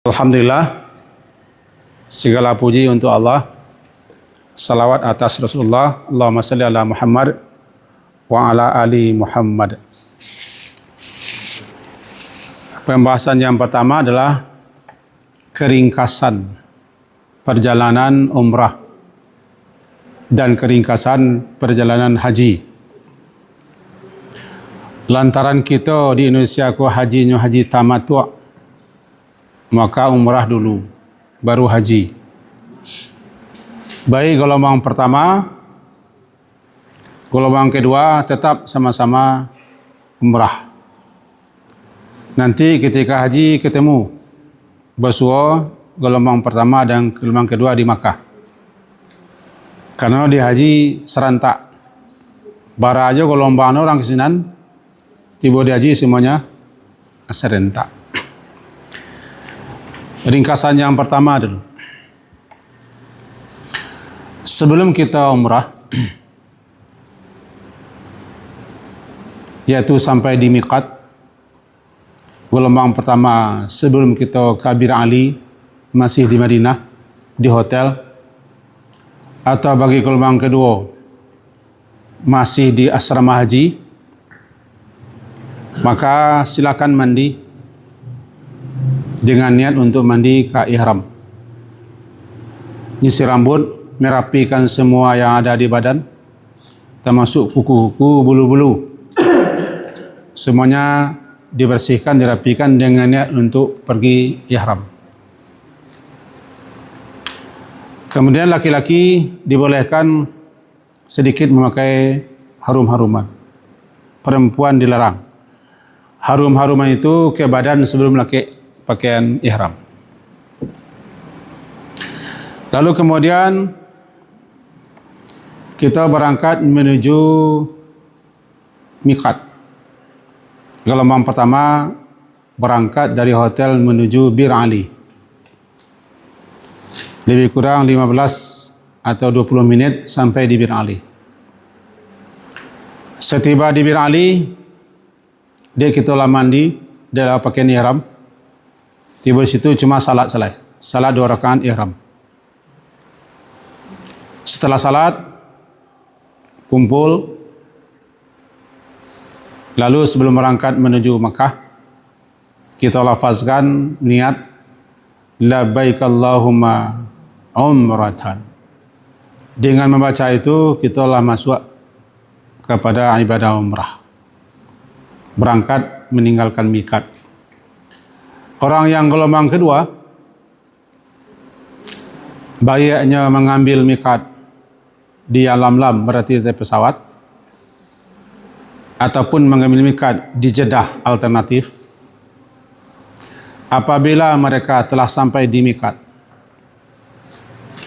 Alhamdulillah, segala puji untuk Allah. Salawat atas Rasulullah. Allahumma salli ala Muhammad wa ala ali Muhammad. Pembahasan yang pertama adalah keringkasan perjalanan umrah dan keringkasan perjalanan haji. Lantaran kita di Indonesia ku hajinya haji tamattu', maka umrah dulu, baru haji. Baik gelombang pertama, gelombang kedua tetap sama-sama umrah. Nanti ketika haji ketemu bersua gelombang pertama dan gelombang kedua di Makkah. Karena di haji serentak. Bara aja gelombang orang kesinan, tiba di haji semuanya serentak. Ringkasan yang pertama dulu. Sebelum kita umrah, yaitu sampai di miqat, gelombang pertama sebelum kita ke Bir Ali, masih di Madinah, di hotel, atau bagi gelombang kedua, masih di asrama haji, maka silakan mandi dengan niat untuk mandi ke ihram. Nyisir rambut, merapikan semua yang ada di badan, termasuk kuku-kuku, bulu-bulu. Semuanya dibersihkan, dirapikan dengan niat untuk pergi ihram. Kemudian laki-laki dibolehkan sedikit memakai harum-haruman. Perempuan dilarang. Harum-haruman itu ke badan sebelum laki pakaian ihram. Lalu kemudian kita berangkat menuju miqat. Gelombang pertama berangkat dari hotel menuju Bir Ali. Lebih kurang 15 atau 20 menit sampai di Bir Ali. Setiba di Bir Ali, dia kita mandi, dia pakaian ihram. Tiba di situ cuma salat 2 rakaat ihram. Setelah salat, kumpul. Lalu sebelum berangkat menuju Makkah, kita lafazkan niat labbaik Allahumma umratan. Dengan membaca itu, kita telah masuk kepada ibadah umrah. Berangkat meninggalkan miqat. Orang yang gelombang kedua, baiknya mengambil miqat di alam-lam, berarti di pesawat, ataupun mengambil miqat di Jeddah alternatif. Apabila mereka telah sampai di miqat,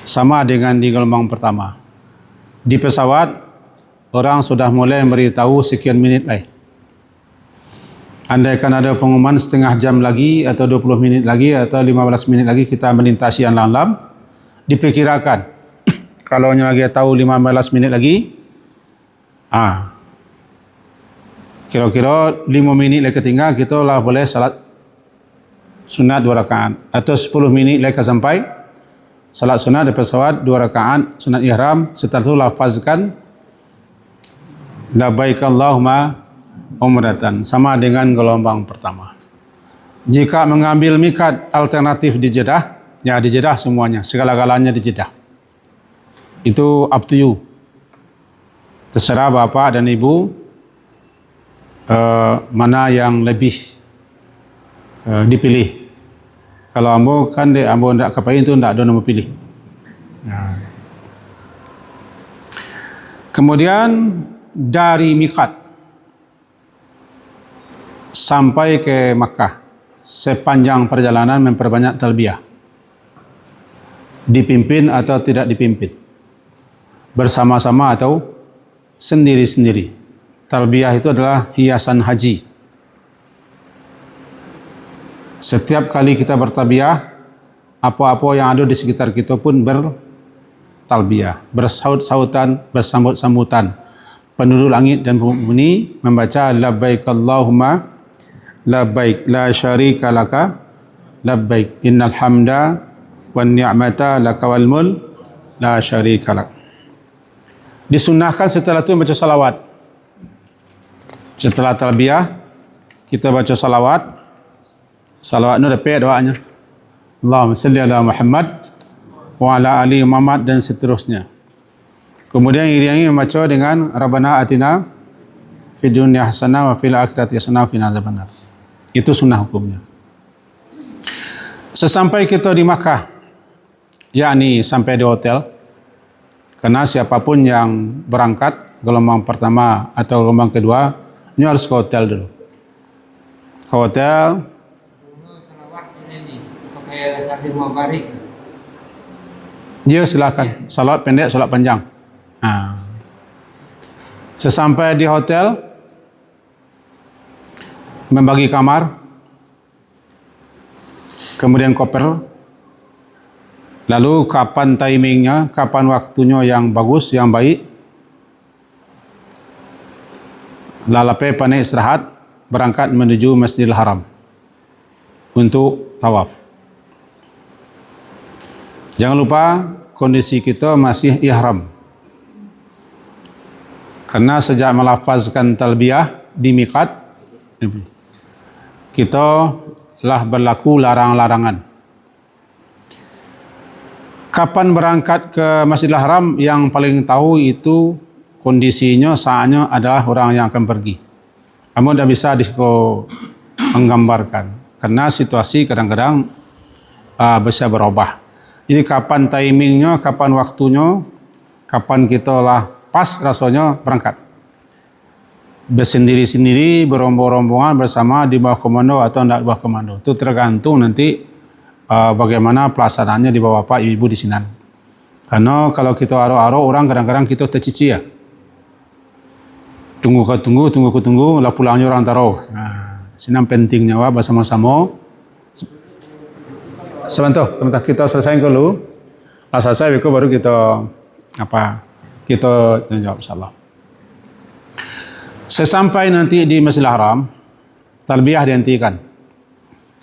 sama dengan di gelombang pertama. Di pesawat, orang sudah mulai memberitahu sekian menit lagi. Andaikan ada pengumuman setengah jam lagi atau 20 menit lagi atau 15 menit lagi kita melintasi alam-alam, diperkirakan kalau lagi tahu 15 menit lagi, kira-kira 5 menit lagi ketinggal, kita lah boleh salat sunat 2 rakaat, atau 10 menit lagi sampai salat sunat di pesawat 2 rakaat sunat ihram. Setelah itu lafazkan labbaik Allahumma umratan, sama dengan gelombang pertama. Jika mengambil miqat alternatif di Jeddah, ya di Jeddah semuanya, segala-galanya di Jeddah. Itu up to you. Terserah bapak dan ibu mana yang lebih dipilih. Kalau ambo kan ambo ndak kepain itu ndak ada nombor pilih. Kemudian dari miqat sampai ke Makkah, sepanjang perjalanan memperbanyak talbiyah. Dipimpin atau tidak dipimpin, bersama-sama atau sendiri-sendiri. Talbiyah itu adalah hiasan haji. Setiap kali kita bertalbiyah, apa-apa yang ada di sekitar kita pun bertalbiyah, bersaut-sautan, bersambut-sambutan. Penduduk langit dan bumi membaca labbaik Allahumma labbaik la syarika laka labbaik innal hamda wan ni'mata laka wal mulk la syarika lak. Disunnahkan setelah itu baca salawat. Setelah talbiyah kita baca salawat. Salawat itu dapat doanya. Allahumma salli ala Muhammad wa ala ali Muhammad dan seterusnya. Kemudian iringi membaca dengan Rabbana atina fid dunya hasanah wa fil akhirati hasanah wa qina adzabannar. Itu sunnah hukumnya. Sesampai kita di Makkah, yakni sampai di hotel, karena siapapun yang berangkat gelombang pertama atau gelombang kedua, ini harus ke hotel dulu. Ke hotel. Pakai sambil mau barik. Dia silakan. Salat pendek, salat panjang. Sesampai di hotel, membagi kamar, kemudian koper. Lalu kapan timingnya, kapan waktunya yang bagus, yang baik. Lalapai panik istirahat, berangkat menuju Masjidil Haram untuk tawaf. Jangan lupa kondisi kita masih ihram. Karena sejak melafazkan talbiyah di miqat, kita lah berlaku larang-larangan. Kapan berangkat ke Masjidil Haram yang paling tahu itu kondisinya, saatnya adalah orang yang akan pergi. Kamu tidak bisa menggambarkan karena situasi kadang-kadang bisa berubah. Jadi kapan timingnya, kapan waktunya, kapan kita lah pas rasanya berangkat. Bersendiri-sendiri, berombong-rombongan bersama di bawah komando atau tidak di bawah komando. Itu tergantung nanti bagaimana pelaksanaannya di bawah Bapak Ibu di Sinan. Karena kalau kita aro-aro orang kadang-kadang kita tercici ya. Tunggu, lah pulangnya orang taruh. Sinan pentingnya bersama-sama. Sebentar kita selesai dulu. Setelah selesai baru kita jawab insyaallah. Sesampai nanti di Masjidil Haram, talbiyah dihentikan.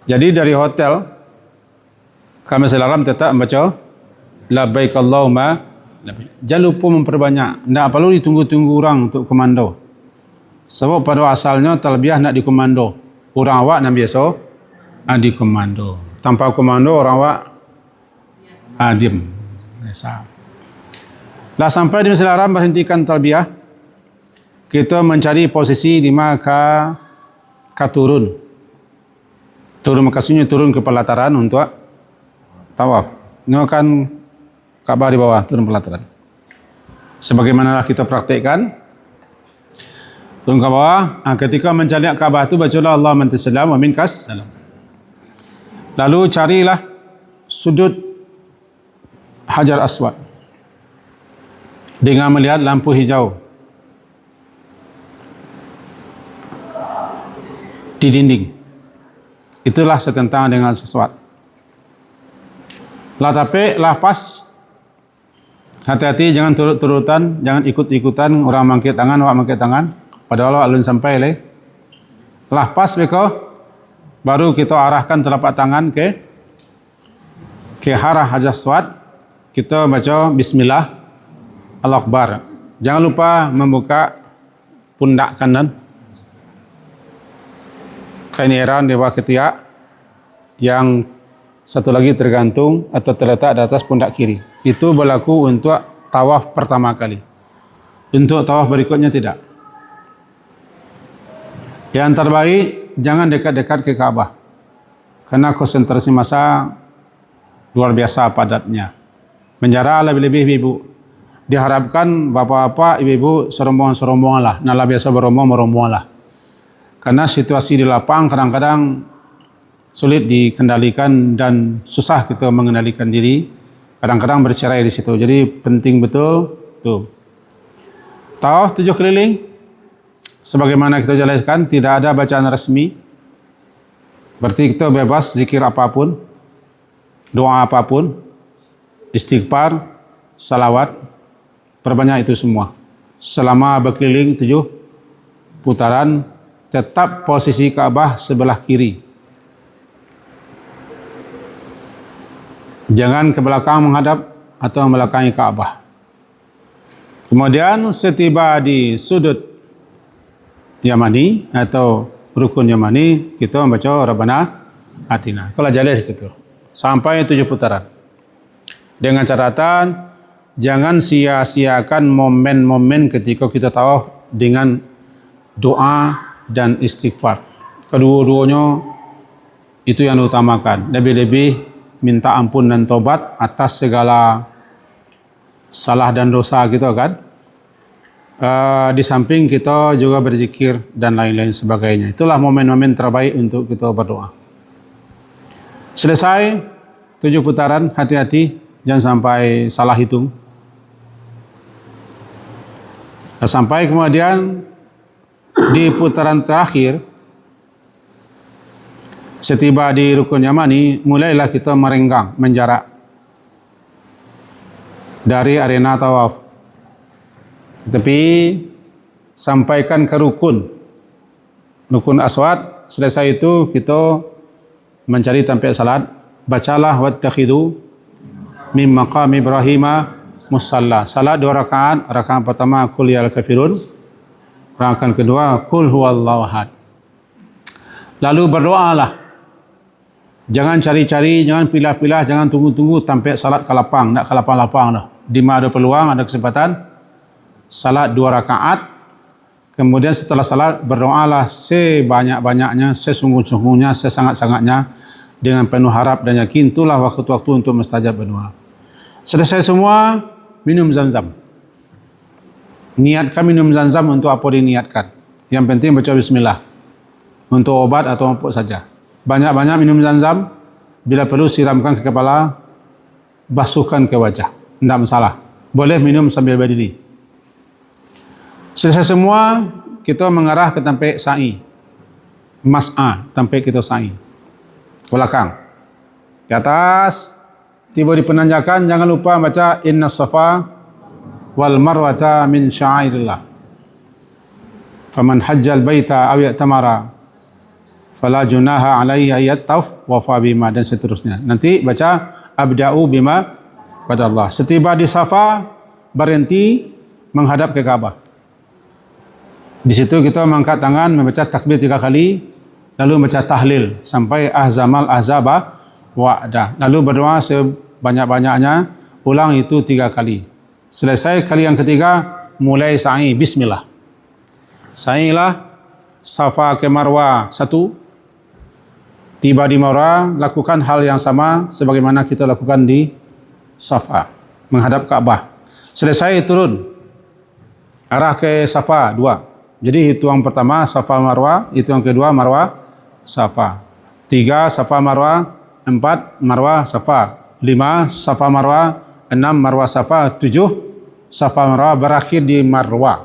Jadi dari hotel ke Masjidil Haram tetap membaca labbaik Allahumma labbaik. Jangan lupa memperbanyak. Tidak perlu ditunggu-tunggu orang untuk komando. Sebab pada asalnya talbiyah nak dikomando. Orang awak nak biasa dikomando. Tanpa komando orang awak diam. Lah sampai di Masjidil Haram berhentikan talbiyah. Kita mencari posisi di mana turun. Turun maksudnya turun ke pelataran untuk tawaf. Ini kan Ka'bah di bawah, turun pelataran. Sebagaimana kita praktekkan, turun ke bawah. Ketika mencari Ka'bah itu bacalah Allahumma antas salam wa minkas salam. Lalu carilah sudut Hajar Aswad dengan melihat lampu hijau di dinding. Itulah setentangan dengan sesuatu. Lah tapi lah pas. Hati-hati jangan turut-turutan, jangan ikut-ikutan orang mangkit tangan, awak mangkit tangan. Padahal alun sampai le. Lah pas beko baru kita arahkan telapak tangan ke arah Hajar Aswad. Kita baca bismillah Allahu Akbar. Jangan lupa membuka pundak kanan. Kainiran di bawah ketiak, yang satu lagi tergantung atau terletak di atas pundak kiri. Itu berlaku untuk tawaf pertama kali. Untuk tawaf berikutnya tidak. Yang terbaik jangan dekat-dekat ke Ka'bah, karena konsentrasi massa luar biasa padatnya. Menjara lebih-lebih ibu. Diharapkan bapak-bapak, ibu-ibu serombongan-serombongan lah. Nah biasa berombong-rombongan lah. Karena situasi di lapang kadang-kadang sulit dikendalikan dan susah kita mengendalikan diri. Kadang-kadang bercerai di situ. Jadi penting betul tuh. Tawaf 7 keliling. Sebagaimana kita jelaskan, tidak ada bacaan resmi. Berarti kita bebas zikir apapun, doa apapun, istighfar, salawat, perbanyak itu semua. Selama berkeliling 7 putaran, tetap posisi Ka'bah sebelah kiri. Jangan ke belakang menghadap atau membelakangi Kaabah. Kemudian setiba di sudut Yamani atau rukun Yamani, kita membaca Rabbana Atina. Kalau jalih gitu. Sampai 7 putaran. Dengan catatan, jangan sia-siakan momen-momen ketika kita tawaf dengan doa dan istighfar. Kedua-duanya itu yang diutamakan. Lebih-lebih minta ampun dan tobat atas segala salah dan dosa kita kan. Di samping kita juga berzikir dan lain-lain sebagainya. Itulah momen-momen terbaik untuk kita berdoa. Selesai 7 putaran, hati-hati jangan sampai salah hitung. Sampai kemudian di putaran terakhir, setiba di rukun Yamani, mulailah kita merenggang, menjarak dari arena tawaf. Tetapi sampaikan ke rukun aswad. Selesai itu kita mencari tempat salat. Bacalah wattakhidu min maqam Ibrahim musalla. Salat 2 rakaat. Rakaat pertama qul ya al-kafirun. Rakaat kedua qul huwallahu ahad. Lalu berdoalah. Jangan cari-cari, jangan pilah-pilah, jangan tunggu-tunggu sampai salat ke lapang. Tak ke lapang-lapang dah. Di mana ada peluang, ada kesempatan, salat 2 rakaat. Kemudian setelah salat berdoalah sebanyak-banyaknya, sesungguh-sungguhnya, sesangat-sangatnya, dengan penuh harap dan yakin. Itulah waktu-waktu untuk mustajab berdoa. Selesai semua, minum zam-zam. Niatkan minum zam-zam untuk apa diniatkan. Yang penting baca bismillah. Untuk obat atau apa saja. Banyak-banyak minum zam-zam. Bila perlu siramkan ke kepala, basuhkan ke wajah. Tidak masalah. Boleh minum sambil berdiri. Selesai semua, kita mengarah ke tempat sa'i. Mas'a, tempat kita sa'i. Ke belakang. Ke atas. Tiba di penanjakan, jangan lupa baca Inna Safa wal Marwata min sya'airillah. Faman hajjal baita aw ya'tamara fala junaha alaihi ayat tawaf wa fa bima, dan seterusnya. Nanti baca abda'u bima pada Allah. Setiba di Safa, berhenti menghadap ke Kaabah. Di situ kita mengangkat tangan, membaca takbir 3 kali, lalu membaca tahlil sampai ahzamal ahzaba wa'dah. Lalu berdoa sebanyak-banyaknya, ulang itu 3 kali. Selesai kali yang ketiga, mulai sa'i, bismillah. Sa'ilah Safa ke Marwah 1. Tiba di Marwah, lakukan hal yang sama sebagaimana kita lakukan di Safa, menghadap Kaabah. Selesai turun, arah ke Safa 2. Jadi hitungan pertama Safa Marwah, hitungan kedua Marwah Safa. 3 Safa Marwah, 4 Marwah Safa, 5 Safa Marwah, 6 Marwah Safa, 7 Safa Marwah, berakhir di Marwah.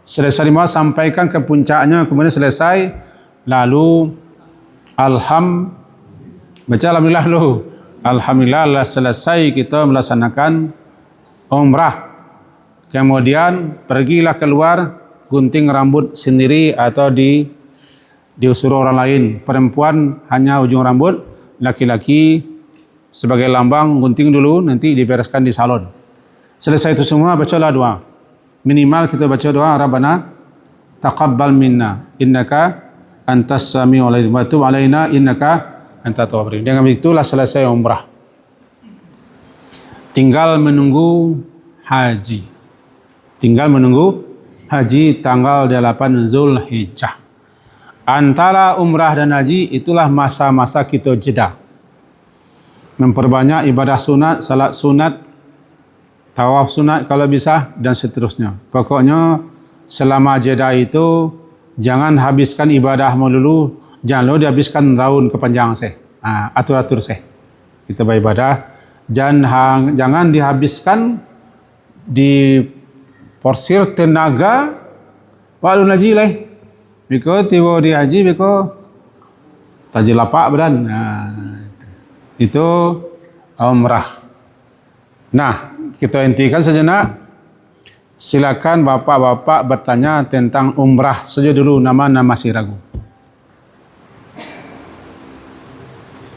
Selesai 5, sampaikan ke puncaknya, kemudian selesai, lalu baca alhamdulillah dulu. Alhamdulillah selesai kita melaksanakan umrah. Kemudian pergilah keluar, gunting rambut sendiri atau diusuruh orang lain. Perempuan hanya ujung rambut, laki-laki sebagai lambang gunting dulu, nanti dibereskan di salon. Selesai itu semua, bacalah doa. Minimal kita baca doa Rabbana taqabbal minna innaka antas samiul alim wa tub alaina innaka antat tawwabur rahim. Dengan begitulah selesai umrah. Tinggal menunggu haji. Tanggal 8 Zulhijjah. Antara umrah dan haji itulah masa-masa kita jeda. Memperbanyak ibadah sunat, salat sunat, tawaf sunat kalau bisa, dan seterusnya. Pokoknya selama jeda itu jangan habiskan ibadah melulu, jangan dihabiskan tahun kepanjang seh. Atur-atur seh. Kita beribadah, jangan dihabiskan di porsir tenaga walau haji lah. Biko tiba di haji biko tajil lapak badan. Itu umrah. Nah, kita hentikan sejenak. Silakan bapak-bapak bertanya tentang umrah saja dulu, nama masih ragu.